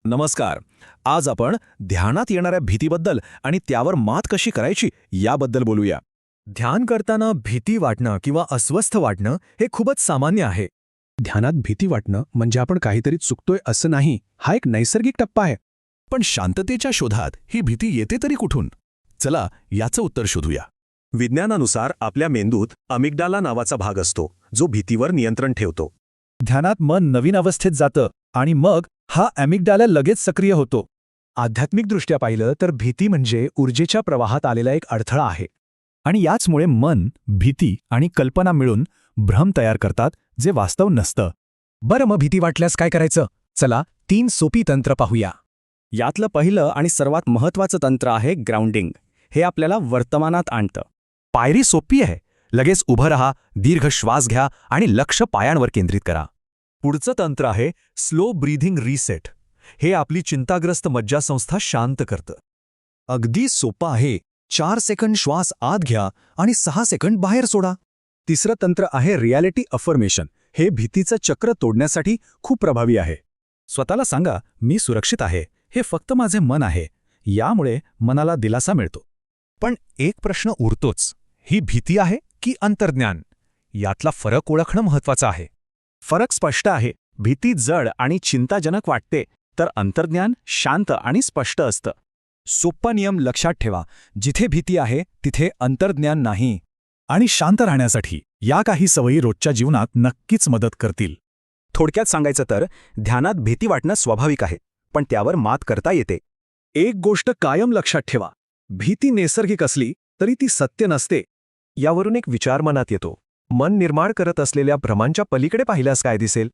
नमस्कार. आज आपण ध्यानात येणाऱ्या भीतीबद्दल आणि त्यावर मात कशी करायची याबद्दल बोलूया. ध्यान करताना भीती वाटणं किंवा अस्वस्थ वाटणं हे खूपच सामान्य आहे. ध्यानात भीती वाटणं म्हणजे आपण काहीतरी चुकतोय असं नाही, हा एक नैसर्गिक टप्पा आहे. पण शांततेच्या शोधात ही भीती येते तरी कुठून? चला याचं उत्तर शोधूया. विज्ञानानुसार आपल्या मेंदूत अमिग्डाला नावाचा भाग असतो, जो भीतीवर नियंत्रण ठेवतो. ध्यानात मन नवीन अवस्थेत जातं आणि मग हा ॲमिग्डाला लगेच सक्रिय होतो. आध्यात्मिकदृष्ट्या पाहिलं तर भीती म्हणजे ऊर्जेच्या प्रवाहात आलेला एक अडथळा आहे. आणि याचमुळे मन, भीती आणि कल्पना मिळून भ्रम तयार करतात, जे वास्तव नसतं. बरं, मग भीती वाटल्यास काय करायचं? चला 3 सोपी तंत्र पाहूया. यातलं पहिलं आणि सर्वात महत्त्वाचं तंत्र आहे ग्राउंडिंग. हे आपल्याला वर्तमानात आणतं. पायरी सोपी आहे. लगेच उभं राहा, दीर्घ श्वास घ्या आणि लक्ष पायांवर केंद्रित करा. पुढचं तंत्र आहे स्लो ब्रीथिंग रिसेट. हे आपली चिंताग्रस्त मज्जासंस्था शांत करतं. अगदी सोपं आहे. 4 सेकंद श्वास आत घ्या आणि 6 सेकंद बाहेर सोडा. तिसरं तंत्र आहे रिॲलिटी अफर्मेशन. हे भीतीचं चक्र तोडण्यासाठी खूप प्रभावी आहे. स्वतःला सांगा, मी सुरक्षित आहे, हे फक्त माझे मन आहे. यामुळे मनाला दिलासा मिळतो. पण एक प्रश्न उरतोच, ही भीती आहे की अंतर्ज्ञान? यातला फरक ओळखणं महत्त्वाचं आहे. फरक स्पष्ट आहे. भीती जड आणि चिंताजनक वाटते, तर अंतर्ज्ञान शांत आणि स्पष्ट असतं. सोप्पा नियम लक्षात ठेवा, जिथे भीती आहे तिथे अंतर्ज्ञान नाही. आणि शांत राहण्यासाठी या काही सवयी रोजच्या जीवनात नक्कीच मदत करतील. थोडक्यात सांगायचं तर ध्यानात भीती वाटणं स्वाभाविक आहे, पण त्यावर मात करता येते. एक गोष्ट कायम लक्षात ठेवा, भीती नैसर्गिक असली तरी ती सत्य नसते. यावरून एक विचार मनात येतो. मन निर्माण करत असलेल्या भ्रमांच्या पलीकडे पाहिल्यास काय दिसेल?